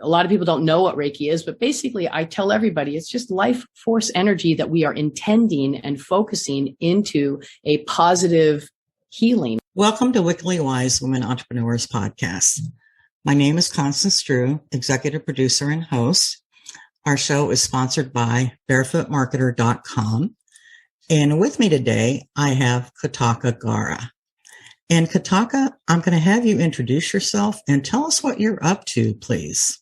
a lot of people don't know what Reiki is, but basically I tell everybody it's just life force energy that we are intending and focusing into a positive healing. Welcome to Wickedly Wise Women Entrepreneurs Podcast. My name is Constance, executive producer and host. Our show is sponsored by barefootmarketer.com. And with me today, I have Kataka Gara. And Kataka, I'm going to have you introduce yourself and tell us what you're up to, please.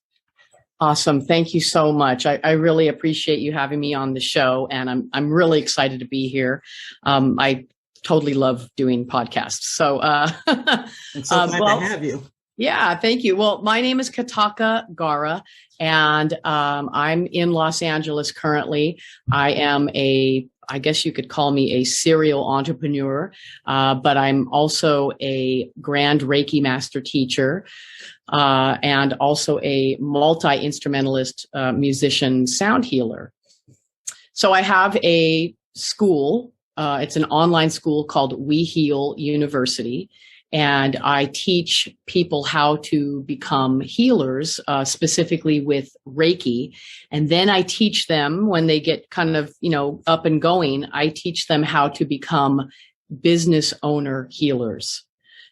Awesome. Thank you so much. I really appreciate you having me on the show, and I'm really excited to be here. I totally love doing podcasts. So, I'm so glad to have you. Yeah, thank you. Well, my name is Kataka Gara, and I'm in Los Angeles currently. I guess you could call me a serial entrepreneur, but I'm also a grand Reiki master teacher, and also a multi-instrumentalist musician sound healer. So I have a school. It's an online school called We Heal University. And I teach people how to become healers, specifically with Reiki. And then I teach them when they get kind of, up and going, I teach them how to become business owner healers.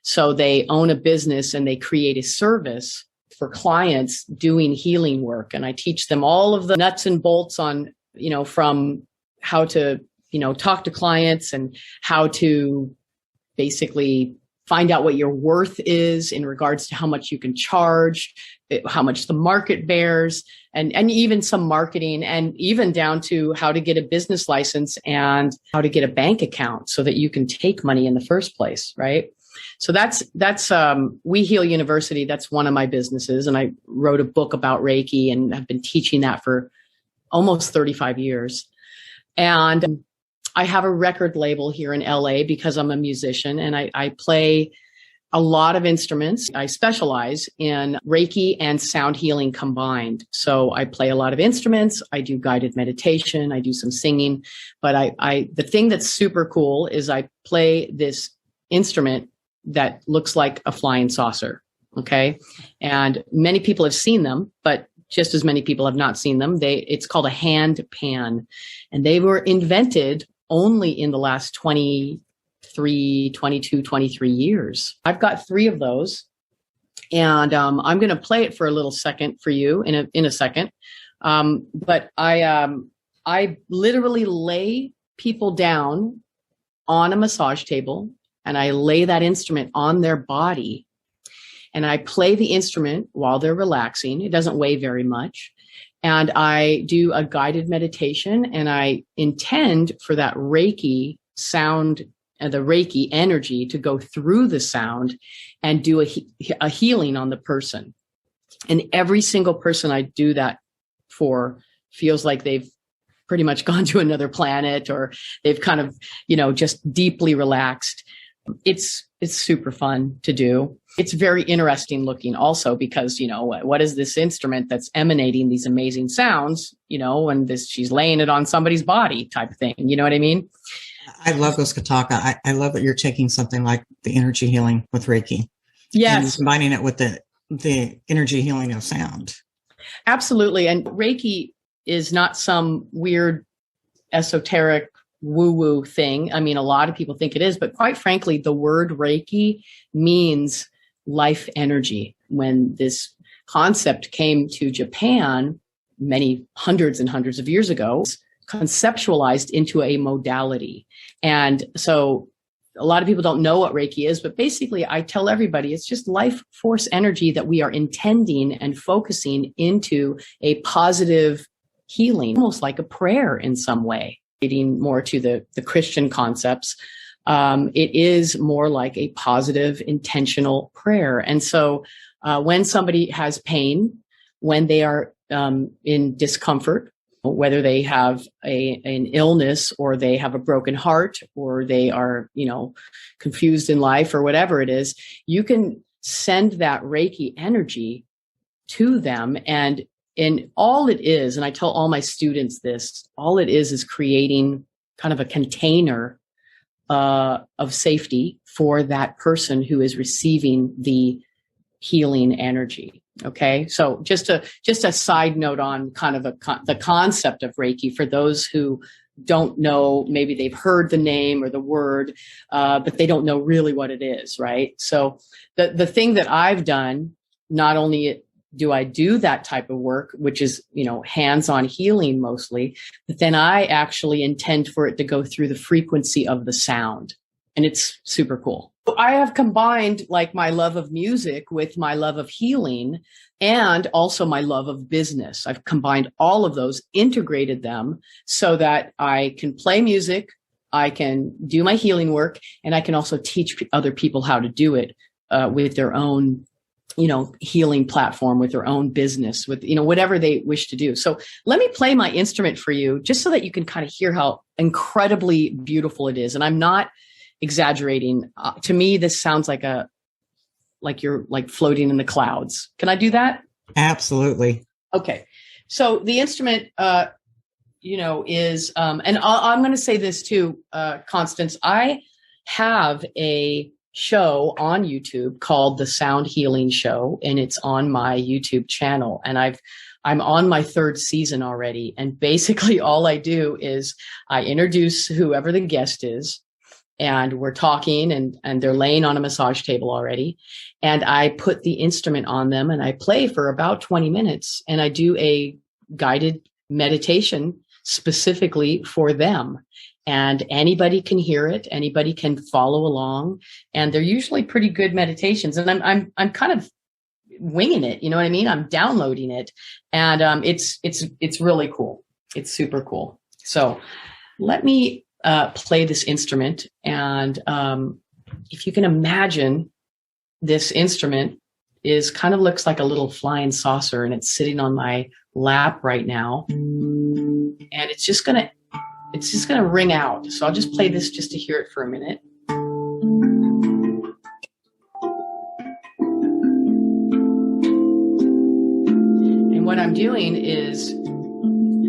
So they own a business and they create a service for clients doing healing work. And I teach them all of the nuts and bolts on, from how to, talk to clients and how to basically find out what your worth is in regards to how much you can charge, how much the market bears, and even some marketing, and even down to how to get a business license and how to get a bank account so that you can take money in the first place, right? So that's We Heal University. That's one of my businesses. And I wrote a book about Reiki and I've been teaching that for almost 35 years. And I have a record label here in LA because I'm a musician and I play a lot of instruments. I specialize in Reiki and sound healing combined. So I play a lot of instruments. I do guided meditation. I do some singing. But the thing that's super cool is I play this instrument that looks like a flying saucer. Okay. And many people have seen them, but just as many people have not seen them. It's called a handpan, and they were invented only in the last 23 years. I've got 3 of those, and I'm going to play it for a little second for you in a second. But I literally lay people down on a massage table, and I lay that instrument on their body, and I play the instrument while they're relaxing. It doesn't weigh very much. And I do a guided meditation, and I intend for that Reiki sound and the Reiki energy to go through the sound and do a healing on the person. And every single person I do that for feels like they've pretty much gone to another planet, or they've kind of, just deeply relaxed. It's super fun to do. It's very interesting looking also because, what is this instrument that's emanating these amazing sounds, and she's laying it on somebody's body type of thing. You know what I mean? I love those, Kataka. I love that you're taking something like the energy healing with Reiki. Yes. And combining it with the energy healing of sound. Absolutely. And Reiki is not some weird esoteric woo-woo thing. I mean, a lot of people think it is, but quite frankly, the word Reiki means life energy. When this concept came to Japan many hundreds and hundreds of years ago, it's conceptualized into a modality. And so a lot of people don't know what Reiki is, but basically I tell everybody it's just life force energy that we are intending and focusing into a positive healing, almost like a prayer in some way. Getting more to the Christian concepts, it is more like a positive, intentional prayer. And so when somebody has pain, when they are in discomfort, whether they have an illness or they have a broken heart or they are, confused in life or whatever it is, you can send that Reiki energy to them. And all it is, and I tell all my students this, all it is creating kind of a container of safety for that person who is receiving the healing energy. Okay. So just a side note on kind of the concept of Reiki for those who don't know, maybe they've heard the name or the word, but they don't know really what it is. Right. So the thing that I've done, not only do I do that type of work, which is, hands-on healing mostly, but then I actually intend for it to go through the frequency of the sound. And it's super cool. I have combined like my love of music with my love of healing and also my love of business. I've combined all of those, integrated them so that I can play music, I can do my healing work, and I can also teach other people how to do it with their own, healing platform, with their own business, with, whatever they wish to do. So let me play my instrument for you just so that you can kind of hear how incredibly beautiful it is. And I'm not exaggerating. To me, this sounds like you're like floating in the clouds. Can I do that? Absolutely. Okay. So the instrument, is, and I'm going to say this too, Constance, I have a show on YouTube called The Sound Healing Show, and it's on my YouTube channel. And I'm on my 3rd season already. And basically all I do is I introduce whoever the guest is, and we're talking and they're laying on a massage table already. And I put the instrument on them and I play for about 20 minutes and I do a guided meditation specifically for them. And anybody can hear it. Anybody can follow along. And they're usually pretty good meditations. And I'm kind of winging it. You know what I mean? I'm downloading it. And it's really cool. It's super cool. So let me play this instrument. And if you can imagine, this instrument looks like a little flying saucer, and it's sitting on my lap right now. And it's just gonna ring out. So I'll just play this just to hear it for a minute. And what I'm doing is,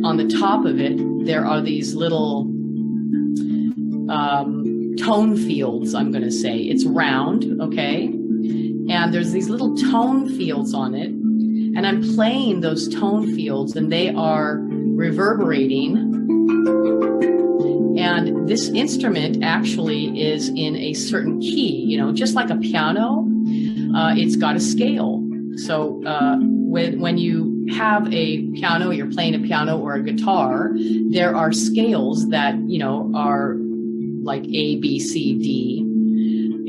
on the top of it, there are these little tone fields, I'm going to say. It's round, okay? And there's these little tone fields on it. And I'm playing those tone fields, and they are reverberating. And this instrument actually is in a certain key, just like a piano. It's got a scale. So when you have a piano, you're playing a piano or a guitar, there are scales that, are like A, B, C, D,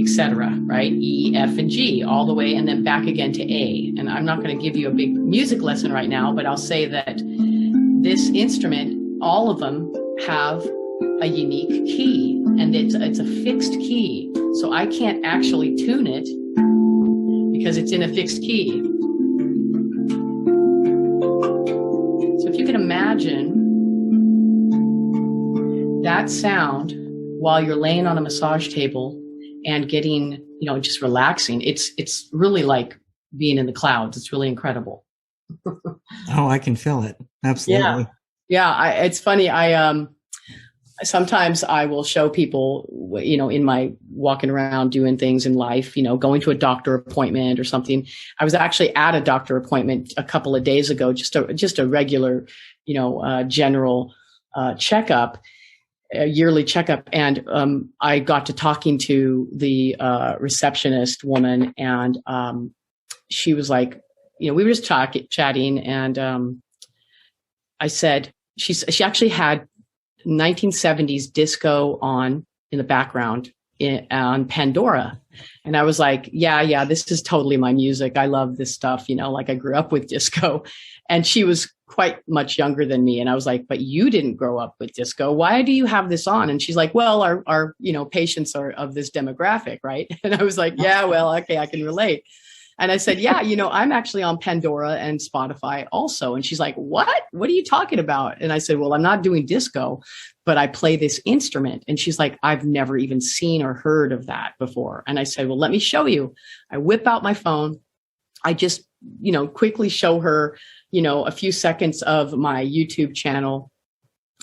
etc., right? E, F, and G, all the way, and then back again to A. And I'm not going to give you a big music lesson right now, but I'll say that this instrument, all of them have a unique key, and it's a fixed key. So I can't actually tune it because it's in a fixed key. So if you can imagine that sound while you're laying on a massage table and getting, just relaxing, it's really like being in the clouds. It's really incredible. Oh, I can feel it. Absolutely. Yeah. It's funny. Sometimes I will show people, in my walking around doing things in life, going to a doctor appointment or something. I was actually at a doctor appointment a couple of days ago, just a regular, general checkup, a yearly checkup. And I got to talking to the receptionist woman, and she was like, we were just chatting, and I said, she actually had 1970s disco on in the background on Pandora. And I was like, yeah, this is totally my music. I love this stuff, like I grew up with disco. And she was quite much younger than me. And I was like, but you didn't grow up with disco. Why do you have this on? And she's like, well, our patients are of this demographic, right? And I was like, yeah, well, okay, I can relate. And I said, yeah, I'm actually on Pandora and Spotify also. And she's like, what are you talking about? And I said, well, I'm not doing disco, but I play this instrument. And she's like, I've never even seen or heard of that before. And I said, well, let me show you. I whip out my phone. I just, quickly show her, a few seconds of my YouTube channel.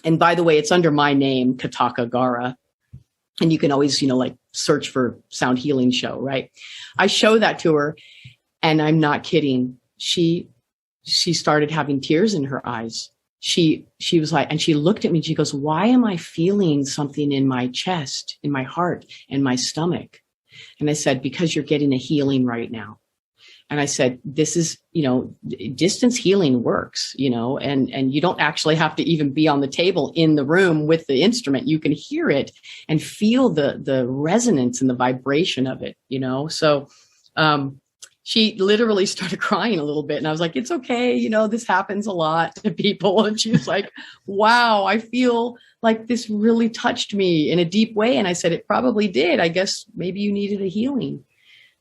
And by the way, it's under my name, Kataka Gara. And you can always, search for Sound Healing Show, right? I show that to her, and I'm not kidding. she started having tears in her eyes. She was like, and she looked at me and she goes, why am I feeling something in my chest, in my heart and my stomach? And I said, because you're getting a healing right now. And I said, this is, distance healing works, and you don't actually have to even be on the table in the room with the instrument. You can hear it and feel the resonance and the vibration of it, So, she literally started crying a little bit, and I was like, it's okay. This happens a lot to people. And she was like, wow, I feel like this really touched me in a deep way. And I said, it probably did. I guess maybe you needed a healing,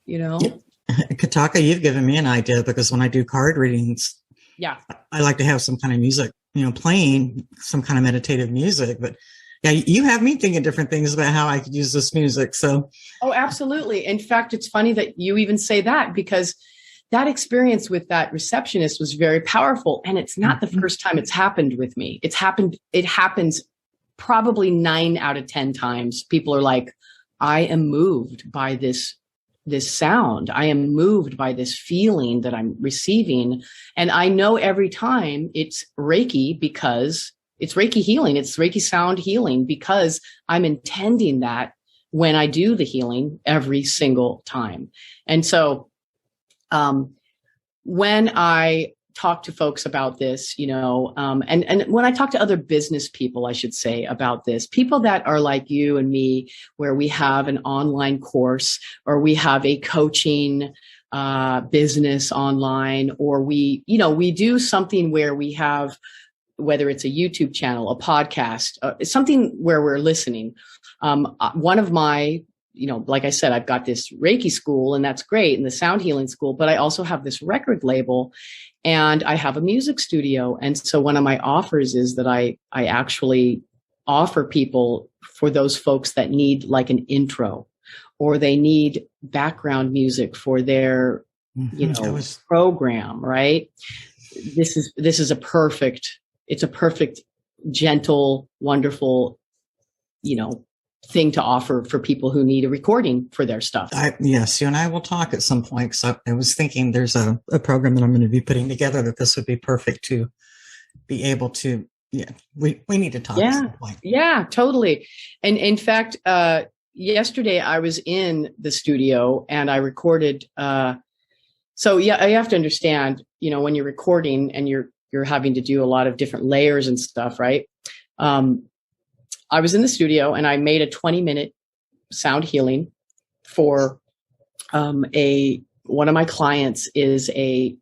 Kataka, you've given me an idea, because when I do card readings, I like to have some kind of music, playing some kind of meditative music. But yeah, you have me thinking different things about how I could use this music. So, oh, absolutely. In fact, it's funny that you even say that, because that experience with that receptionist was very powerful. And it's not the first time it's happened with me. It happens probably 9 out of 10 times. People are like, I am moved by this sound. I am moved by this feeling that I'm receiving. And I know every time it's Reiki, because it's Reiki healing. It's Reiki sound healing, because I'm intending that when I do the healing every single time. And so, when I talk to folks about this, and when I talk to other business people, I should say, about this, people that are like you and me, where we have an online course, or we have a coaching business online, or we do something where we have, whether it's a YouTube channel, a podcast, something where we're listening. One of my, like I said, I've got this Reiki school, and that's great, and the sound healing school, but I also have this record label, and I have a music studio. And so one of my offers is that I actually offer people, for those folks that need like an intro, or they need background music for their, program, right? This is a perfect, gentle, wonderful, thing to offer for people who need a recording for their stuff. Yes, you and I will talk at some point. So I was thinking there's a program that I'm going to be putting together that this would be perfect to be able to. Yeah, we need to talk at some point. Yeah, totally. And in fact, yesterday I was in the studio and I recorded. So yeah, you have to understand, when you're recording and you're having to do a lot of different layers and stuff, right? I was in the studio and I made a 20-minute sound healing for one of my clients is a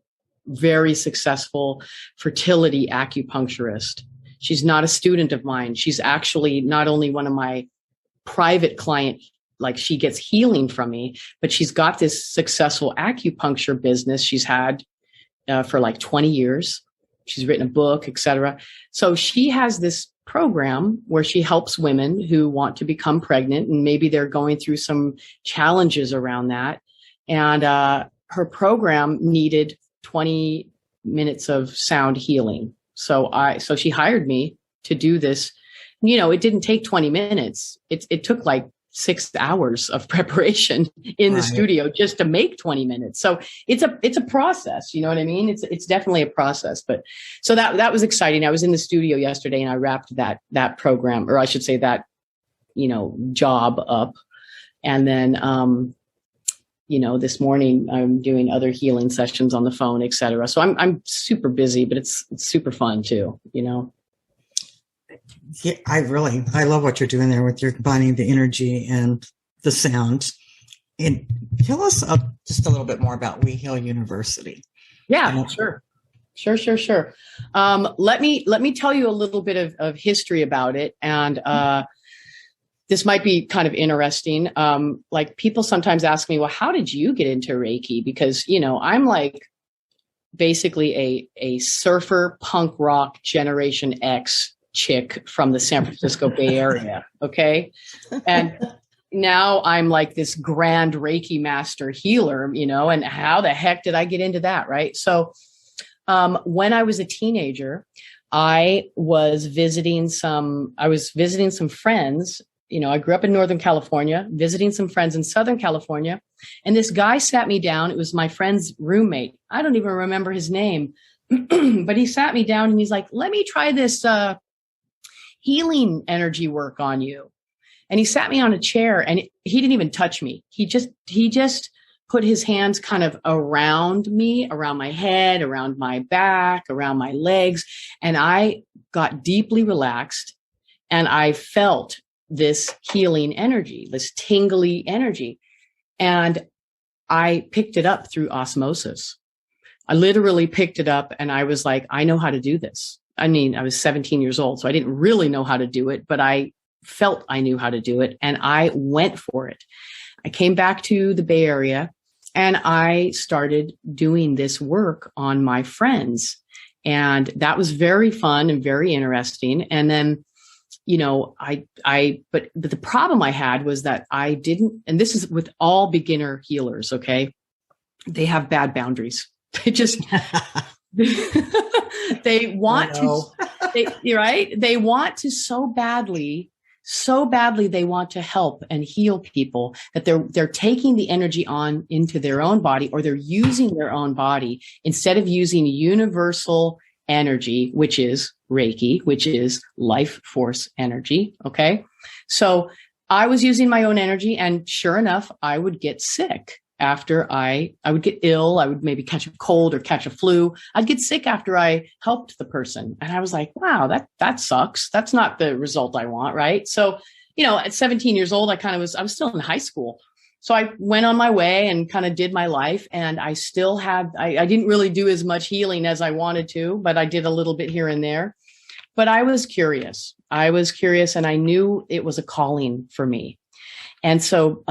very successful fertility acupuncturist. She's not a student of mine. She's actually not only one of my private client, like she gets healing from me, but she's got this successful acupuncture business she's had for like 20 years. She's written a book, etc. So she has this program where she helps women who want to become pregnant, and maybe they're going through some challenges around that. And her program needed 20 minutes of sound healing. So she hired me to do this. It didn't take 20 minutes. It took like 6 hours of preparation in the studio just to make 20 minutes. So it's a process, you know what I mean? It's definitely a process, but so that was exciting. I was in the studio yesterday and I wrapped that program, or I should say that, job up. And then, this morning I'm doing other healing sessions on the phone, et cetera. So I'm super busy, but it's super fun too, Yeah, I love what you're doing there with your combining the energy and the sound. And tell us just a little bit more about We Heal University. Yeah, sure. Let me tell you a little bit of history about it. And this might be kind of interesting. Like people sometimes ask me, well, how did you get into Reiki? Because, I'm like basically a surfer punk rock Generation X chick from the San Francisco Bay Area. Okay. And now I'm like this grand Reiki master healer, and how the heck did I get into that? Right. So, when I was a teenager, I was visiting some friends I grew up in Northern California, visiting some friends in Southern California. And this guy sat me down. It was my friend's roommate. I don't even remember his name, but he sat me down and he's like, let me try this healing energy work on you. And he sat me on a chair and he didn't even touch me. He just put his hands kind of around me, around my head, around my back, around my legs. And I got deeply relaxed and I felt this healing energy, this tingly energy. And I picked it up through osmosis. I literally picked it up and I was like, I know how to do this. I mean, I was 17 years old, so I didn't really know how to do it, but I felt I knew how to do it and I went for it. I came back to the Bay Area and I started doing this work on my friends. And that was very fun and very interesting. And then, but the problem I had was that I didn't, and this is with all beginner healers, okay? They have bad boundaries. They just, they want they want to so badly, they want to help and heal people that they're taking the energy on into their own body, or they're using their own body instead of using universal energy, which is Reiki, which is life force energy. Okay. So I was using my own energy, and sure enough, I would get sick after I would get ill. I would maybe catch a cold or catch a flu. I'd get sick after I helped the person. And I was like, wow, that sucks. That's not the result I want. Right. So, at 17 years old, I was still in high school. So I went on my way and kind of did my life. And I still had, I didn't really do as much healing as I wanted to, but I did a little bit here and there. But I was curious. And I knew it was a calling for me. And so,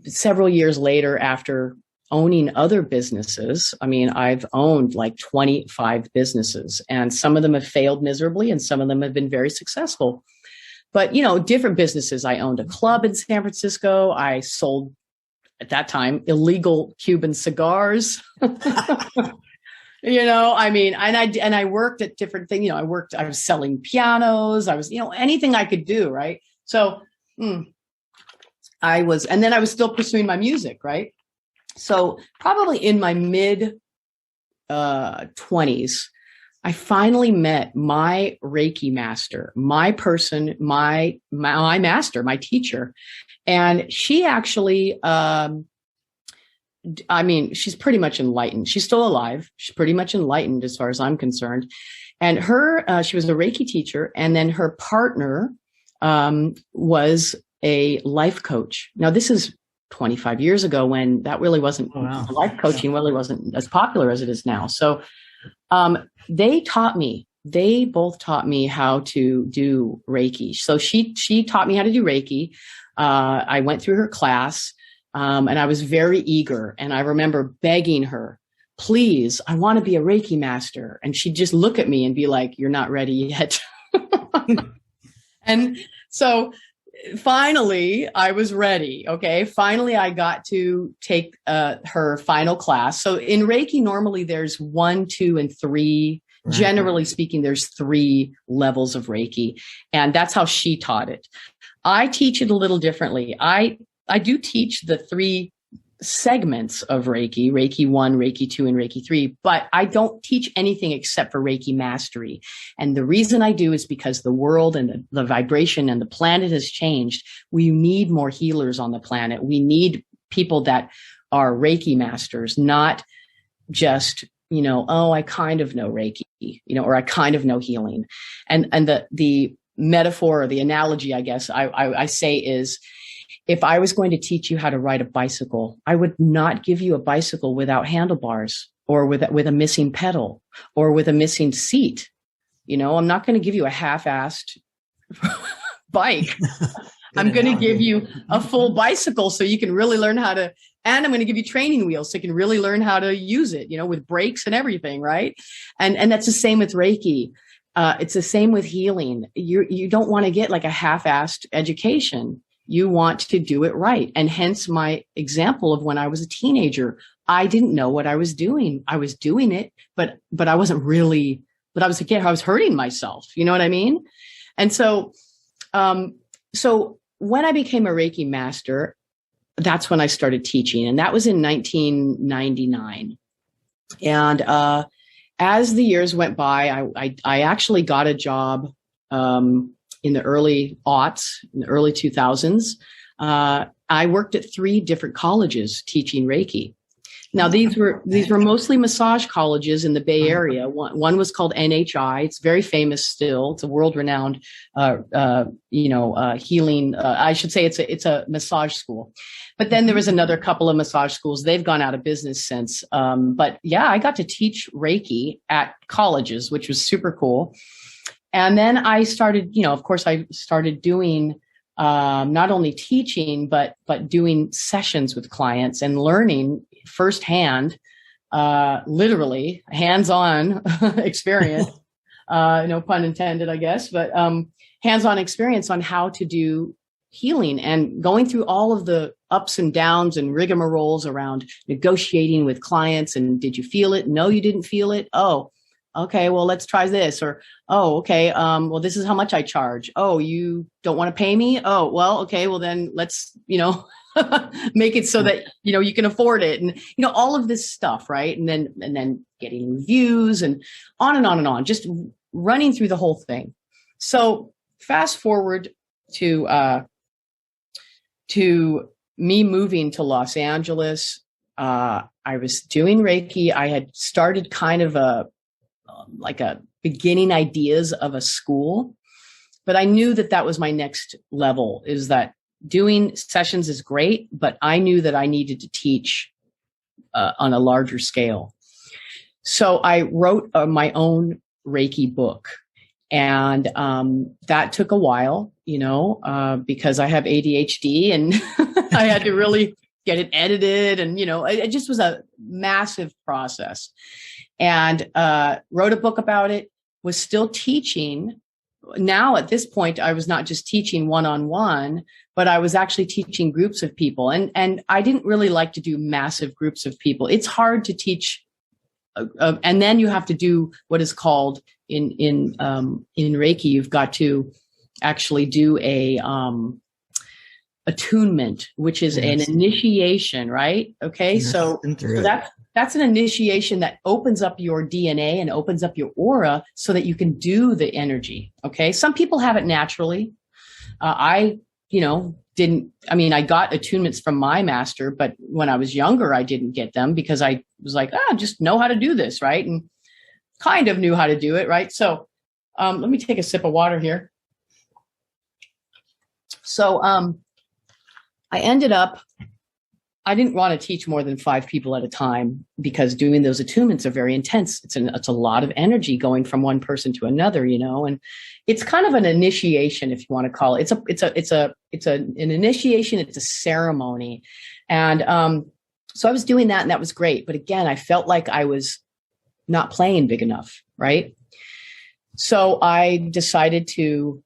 several years later, after owning other businesses, I've owned like 25 businesses, and some of them have failed miserably and some of them have been very successful. But, different businesses. I owned a club in San Francisco. I sold, at that time, illegal Cuban cigars. And I worked at different things. I was selling pianos. I was, anything I could do. Right. So, and then I was still pursuing my music, right? So probably in my mid 20s, I finally met my Reiki master, my person, my master, my teacher. And she actually, she's pretty much enlightened. She's still alive. She's pretty much enlightened as far as I'm concerned. And she was a Reiki teacher. And then her partner was a life coach. Now, this is 25 years ago when that really wasn't, life coaching really wasn't as popular as it is now. So they both taught me how to do Reiki. So she taught me how to do Reiki. I went through her class and I was very eager. And I remember begging her, please, I want to be a Reiki master. And she'd just look at me and be like, you're not ready yet. And so finally, I was ready. Okay. Finally, I got to take her final class. So in Reiki, normally there's 1, 2, and 3. Right. Generally speaking, there's 3 levels of Reiki. And that's how she taught it. I teach it a little differently. I do teach the 3 segments of Reiki, Reiki 1, Reiki 2, and Reiki 3, but I don't teach anything except for Reiki mastery. And the reason I do is because the world and the vibration and the planet has changed. We need more healers on the planet. We need people that are Reiki masters, not just, I kind of know Reiki, or I kind of know healing. And the metaphor or the analogy, I guess I say is, if I was going to teach you how to ride a bicycle, I would not give you a bicycle without handlebars, or with a missing pedal, or with a missing seat. I'm not going to give you a half-assed bike. I'm going to give you a full bicycle so you can really learn how to, and I'm going to give you training wheels so you can really learn how to use it, with brakes and everything, right? And that's the same with Reiki. It's the same with healing. You don't want to get like a half-assed education. You want to do it right. And hence my example of when I was a teenager, I didn't know what I was doing. I was doing it, but I wasn't really, but I was hurting myself. You know what I mean? And so, So when I became a Reiki master, that's when I started teaching, and that was in 1999. And as the years went by, I actually got a job in the early aughts, in the early 2000s. I worked at 3 different colleges teaching Reiki. Now, these were mostly massage colleges in the Bay Area. One was called NHI. It's very famous still. It's a world-renowned, healing. I should say it's a massage school. But then there was another couple of massage schools. They've gone out of business since. But yeah, I got to teach Reiki at colleges, which was super cool. And then I started, of course, I started doing not only teaching, but doing sessions with clients and learning firsthand, literally hands-on experience, no pun intended, I guess, but hands-on experience on how to do healing and going through all of the ups and downs and rigmaroles around negotiating with clients. And did you feel it? No, you didn't feel it. Oh, okay, well, let's try this. Or, oh, okay, well, this is how much I charge. Oh, you don't want to pay me? Oh, well, okay, well, then let's, make it so that, you can afford it. And, all of this stuff, right? And then getting reviews and on and on and on, just running through the whole thing. So fast forward to me moving to Los Angeles. I was doing Reiki. I had started kind of a beginning ideas of a school, but I knew that was my next level, is that doing sessions is great, but I knew that I needed to teach on a larger scale. So I wrote my own Reiki book, and that took a while, because I have ADHD and I had to really get it edited, and it just was a massive process. And wrote a book about it, was still teaching. Now, at this point, I was not just teaching one-on-one, but I was actually teaching groups of people. And I didn't really like to do massive groups of people. It's hard to teach. And then you have to do what is called in Reiki, you've got to actually do a attunement, which is an initiation, right? Okay. Yes, so that's an initiation that opens up your DNA and opens up your aura so that you can do the energy. Okay. Some people have it naturally. I got attunements from my master, but when I was younger, I didn't get them because I was like, just know how to do this. Right. And kind of knew how to do it. Right. So, let me take a sip of water here. So, I ended up, I didn't want to teach more than 5 people at a time because doing those attunements are very intense. It's a lot of energy going from one person to another, and it's kind of an initiation, if you want to call it. It's an initiation. It's a ceremony. And, so I was doing that, and that was great. But again, I felt like I was not playing big enough. Right. So I decided to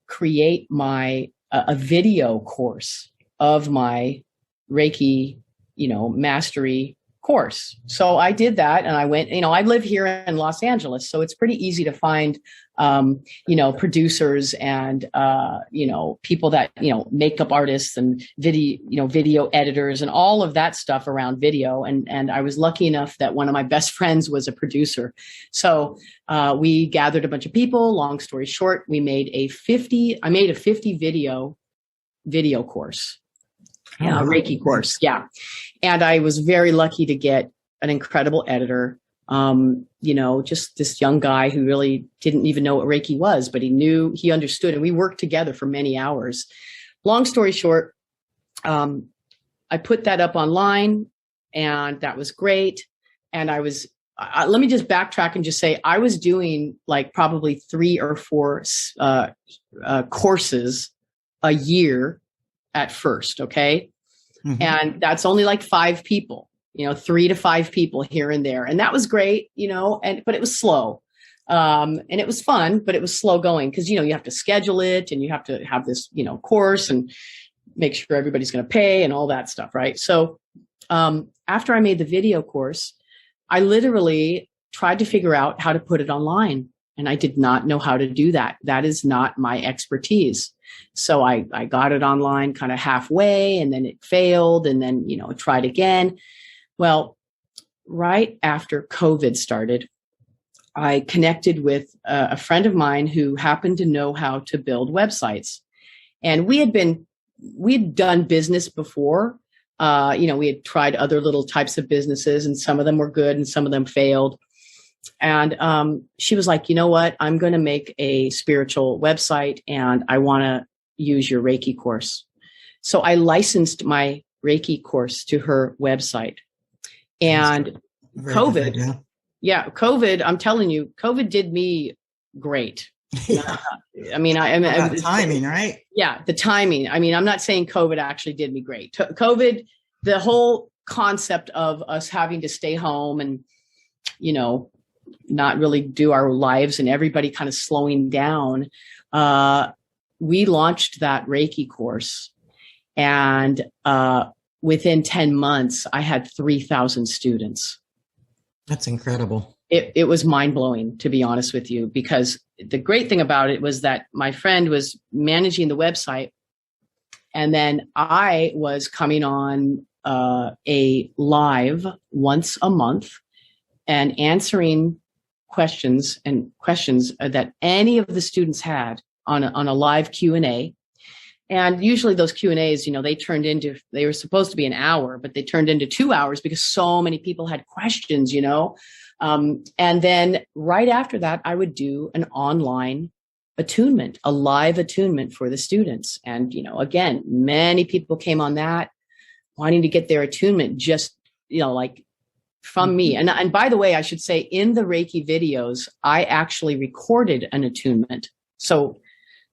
create a video course of my Reiki, mastery course. So I did that, and I went, I live here in Los Angeles, so it's pretty easy to find, producers and, people that, makeup artists and video editors and all of that stuff around video. And I was lucky enough that one of my best friends was a producer. So, we gathered a bunch of people. Long story short, I made a 50 video course. Reiki course. Yeah. And I was very lucky to get an incredible editor. Just this young guy who really didn't even know what Reiki was, but he understood, and we worked together for many hours. Long story short, I put that up online, and that was great. And let me just backtrack and just say, I was doing like probably 3 or 4 courses a year at first. Okay. Mm-hmm. And that's only like 5 people, 3 to 5 people here and there. And that was great, but it was slow. And it was fun, but it was slow going because, you have to schedule it, and you have to have this, course and make sure everybody's going to pay and all that stuff. Right. So, after I made the video course, I literally tried to figure out how to put it online, and I did not know how to do that. That is not my expertise. So I got it online kind of halfway, and then it failed, and then, tried again. Well, right after COVID started, I connected with a friend of mine who happened to know how to build websites. And we'd done business before. We had tried other little types of businesses, and some of them were good and some of them failed. And she was like, you know what? I'm going to make a spiritual website, and I want to use your Reiki course. So I licensed my Reiki course to her website. And COVID, COVID, I'm telling you, COVID did me great. Yeah. The timing, right? Yeah, the timing. I'm not saying COVID actually did me great. COVID, the whole concept of us having to stay home and, not really do our lives, and everybody kind of slowing down. We launched that Reiki course, and within 10 months, I had 3,000 students. That's incredible. It was mind-blowing, to be honest with you, because the great thing about it was that my friend was managing the website, and then I was coming on a live once a month and answering questions that any of the students had on a live Q&A. And usually those Q&As, they were supposed to be an hour, but they turned into 2 hours because so many people had questions, and then right after that, I would do an online attunement, a live attunement for the students. And, again, many people came on that wanting to get their attunement just, from me. And by the way, I should say, in the Reiki videos, I actually recorded an attunement. So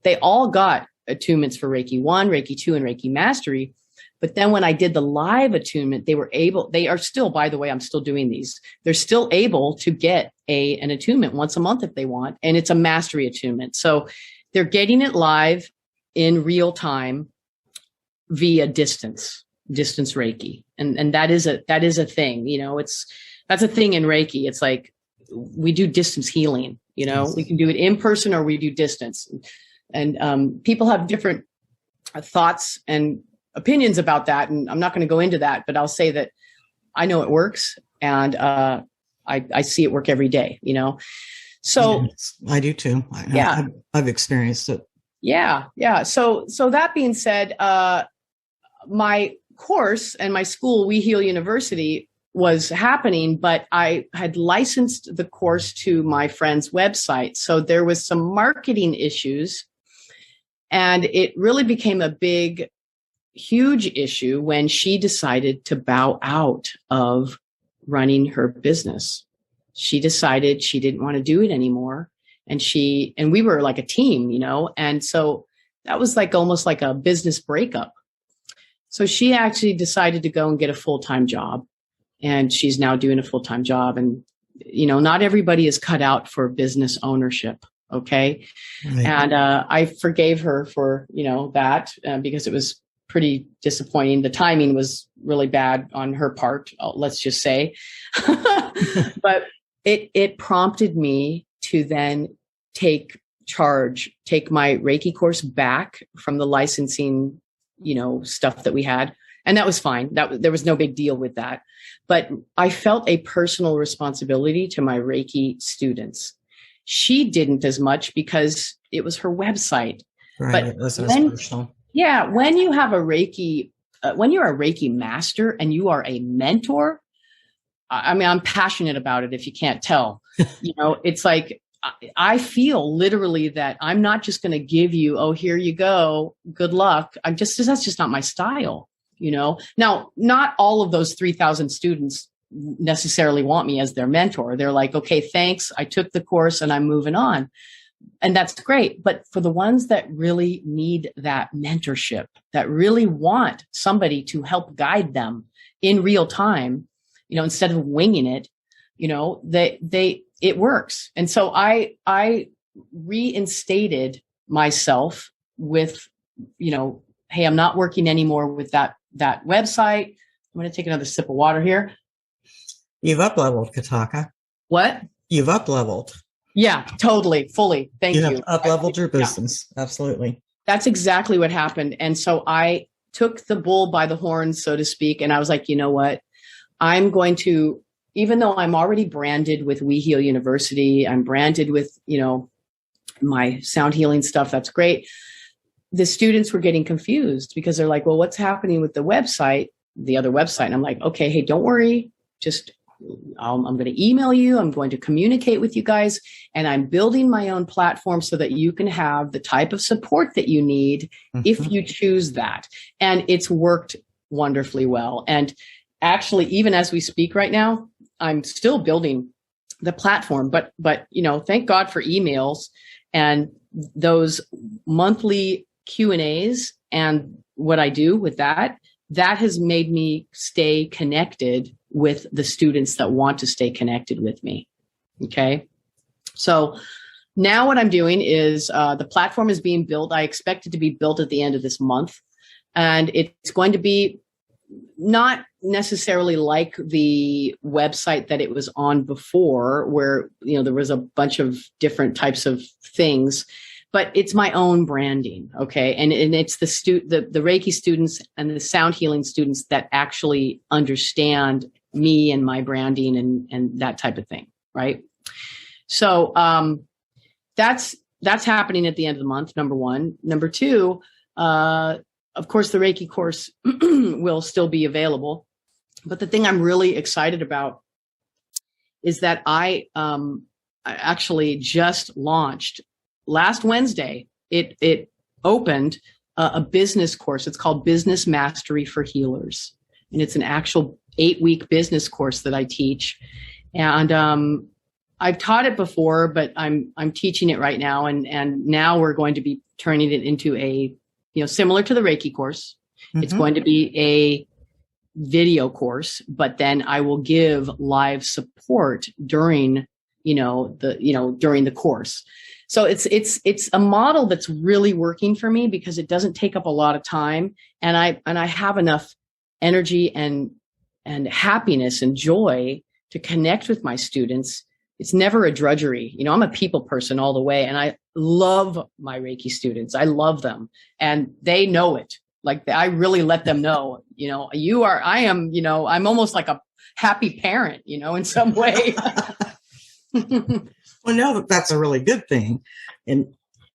they all got attunements for Reiki 1, Reiki 2, and Reiki Mastery. But then when I did the live attunement, they are still, by the way, I'm still doing these. They're still able to get an attunement once a month if they want. And it's a mastery attunement. So they're getting it live in real time via distance Reiki. And that is a thing, that's a thing in Reiki. It's like, we do distance healing, Yes. We can do it in person or we do distance. And people have different thoughts and opinions about that. And I'm not going to go into that, but I'll say that I know it works, and I see it work every day, So yes, I do too. I've experienced it. Yeah. So that being said, my course and my school, We Heal University, was happening, but I had licensed the course to my friend's website. So there was some marketing issues, and it really became a big, huge issue when she decided to bow out of running her business. She decided she didn't want to do it anymore. And we were like a team, and so that was almost like a business breakup. So she actually decided to go and get a full-time job, and she's now doing a full-time job. And, not everybody is cut out for business ownership. Okay. Right. And I forgave her for, that because it was pretty disappointing. The timing was really bad on her part, let's just say. But it prompted me to then take my Reiki course back from the licensing, stuff that we had. And that was fine. There was no big deal with that. But I felt a personal responsibility to my Reiki students. She didn't as much because it was her website. Right. But it wasn't as personal. Yeah. When you have when you're a Reiki master and you are a mentor, I'm passionate about it if you can't tell. It's like, I feel literally that I'm not just going to give you, oh, here you go, good luck. That's just not my style, Now, not all of those 3,000 students necessarily want me as their mentor. They're like, okay, thanks. I took the course and I'm moving on. And that's great. But for the ones that really need that mentorship, that really want somebody to help guide them in real time, instead of winging it, it works. And so I reinstated myself with, hey, I'm not working anymore with that website. I'm going to take another sip of water here. You've up-leveled, Kataka. What? You've up-leveled. Yeah, totally, fully. Thank you. You have up-leveled your business. Yeah. Absolutely. That's exactly what happened. And so I took the bull by the horns, so to speak. And I was like, you know what? I'm going to, even though I'm already branded with We Heal University, I'm branded with, my sound healing stuff. That's great. The students were getting confused because they're like, well, what's happening with the website, the other website? And I'm like, okay, hey, don't worry. Just, I'm going to email you. I'm going to communicate with you guys. And I'm building my own platform so that you can have the type of support that you need if you choose that. And it's worked wonderfully well. And actually, even as we speak right now, I'm still building the platform, but, thank God for emails and those monthly Q&As and what I do with that has made me stay connected with the students that want to stay connected with me. Okay. So now what I'm doing is the platform is being built. I expect it to be built at the end of this month. And it's going to be not necessarily like the website that it was on before, where, there was a bunch of different types of things, but it's my own branding. Okay. And it's the Reiki students and the sound healing students that actually understand me and my branding and that type of thing. Right. So, that's happening at the end of the month. Number one. Number two, of course, the Reiki course will still be available. But the thing I'm really excited about is that I actually just launched last Wednesday. It opened a business course. It's called Business Mastery for Healers. And it's an actual 8-week business course that I teach. And I've taught it before, but I'm teaching it right now. And now we're going to be turning it into a, similar to the Reiki course. It's going to be a video course, but then I will give live support during, during the course. So it's a model that's really working for me because it doesn't take up a lot of time. And I have enough energy and happiness and joy to connect with my students. It's never a drudgery. I'm a people person all the way, and I love my Reiki students. I love them, and they know it. Like, I really let them know, I'm almost like a happy parent, in some way. Well, no, that's a really good thing. And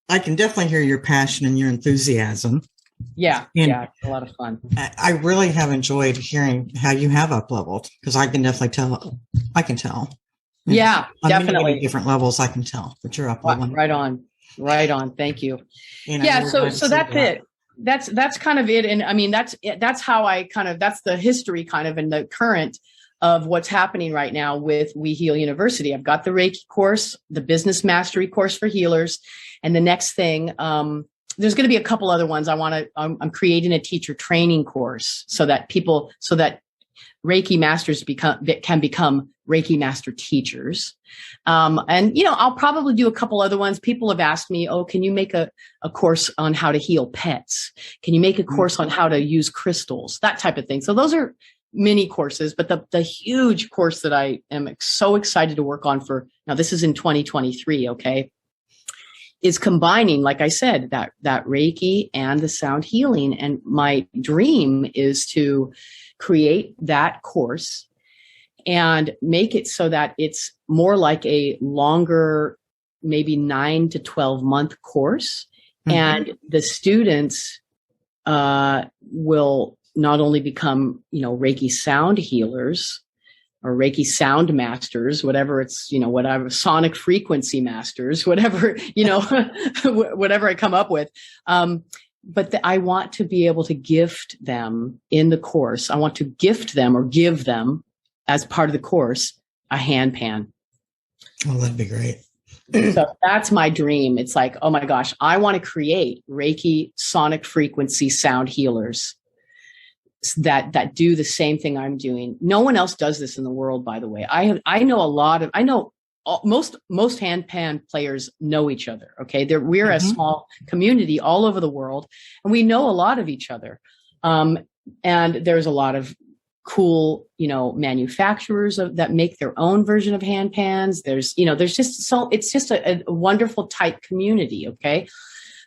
I can definitely hear your passion and your enthusiasm. Yeah. It's a lot of fun. I really have enjoyed hearing how you have up-leveled, because I can definitely tell. I can tell. Yeah, on definitely. Many different levels, I can tell that you're up-leveling. Right on. Thank you. So that's it. That's kind of it. And I mean, that's how that's the history kind of, and the current of what's happening right now with We Heal University. I've got the Reiki course, the Business Mastery course for healers. And the next thing, there's going to be a couple other ones. I'm creating a teacher training course so that Reiki masters can become Reiki master teachers. I'll probably do a couple other ones. People have asked me, can you make a course on how to heal pets? Can you make a course on how to use crystals? That type of thing. So those are mini courses, but the huge course that I am so excited to work on now this is in 2023. Okay. Is combining, like I said, that Reiki and the sound healing. And my dream is to create that course and make it so that it's more like a longer, maybe 9 to 12 month course. And the students will not only become, Reiki sound healers or Reiki sound masters, whatever it's, whatever sonic frequency masters, whatever, whatever I come up with. But I want to be able to gift them in the course. I want to gift them or give them as part of the course, a handpan. Oh, that'd be great. So that's my dream. It's like, oh my gosh, I want to create Reiki sonic frequency sound healers that do the same thing I'm doing. No one else does this in the world, by the way. I know most handpan players know each other. Okay. We're a small community all over the world, and we know a lot of each other. And there's a lot of cool, manufacturers that make their own version of handpans. There's just it's just a wonderful tight community. Okay.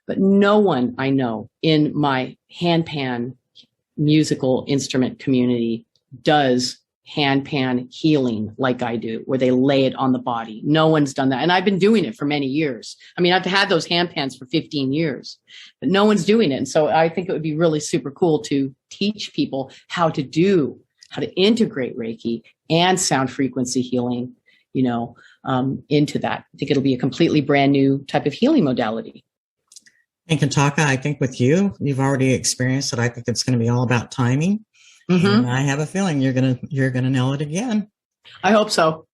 but no one I know in my handpan musical instrument community does handpan healing like I do, where they lay it on the body. No one's done that. And I've been doing it for many years. I mean, I've had those handpans for 15 years, but no one's doing it. And so I think it would be really super cool to teach people how to integrate Reiki and sound frequency healing, into that. I think it'll be a completely brand new type of healing modality. And Kataka, I think with you've already experienced it. I think it's going to be all about timing. Mm-hmm. And I have a feeling you're gonna nail it again. I hope so.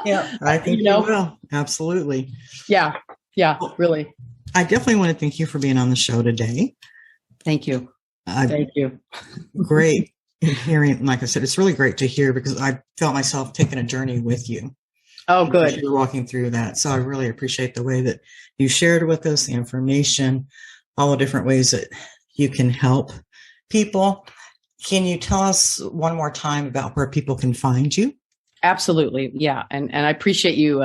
Yeah, I think you will. Absolutely. Yeah, really. I definitely want to thank you for being on the show today. Thank you. Thank you. Great hearing. Like I said, it's really great to hear because I felt myself taking a journey with you. Oh, good. You're walking through that. So I really appreciate the way that you shared with us the information, all the different ways that you can help people. Can you tell us one more time about where people can find you? Absolutely. Yeah. And I appreciate you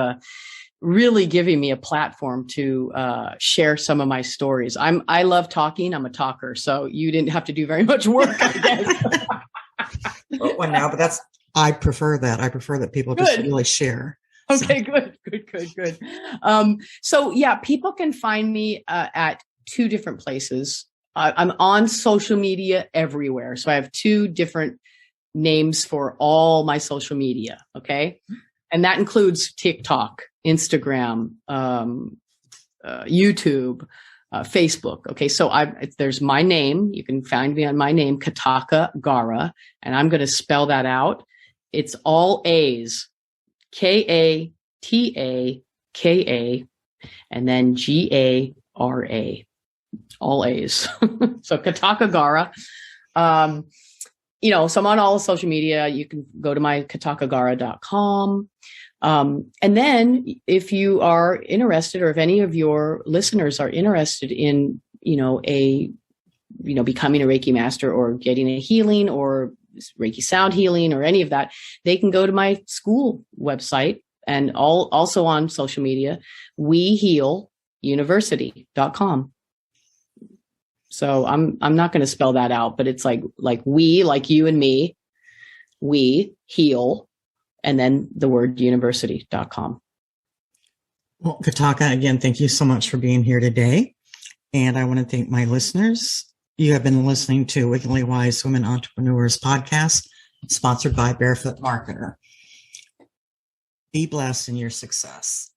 really giving me a platform to share some of my stories. I love talking. I'm a talker. So you didn't have to do very much work, I guess. But I prefer that. I prefer that people just really share. Okay, good. So yeah, people can find me at two different places. I'm on social media everywhere. So I have two different names for all my social media. Okay. And that includes TikTok, Instagram, YouTube, Facebook. Okay. So there's my name. You can find me on my name, Kataka Gara, and I'm going to spell that out. It's all A's, Kataka, and then Gara. All A's. So Kataka Gara. So I'm on all social media. You can go to my katakagara.com. And then if you are interested, or if any of your listeners are interested in, becoming a Reiki master or getting a healing or Reiki sound healing or any of that, they can go to my school website and also on social media, wehealuniversity.com. So I'm not going to spell that out, but it's like we, like you and me, we heal, and then the word university.com. Well, Kataka, again, thank you so much for being here today. And I want to thank my listeners. You have been listening to Wickedly Wise Women Entrepreneurs podcast, sponsored by Barefoot Marketer. Be blessed in your success.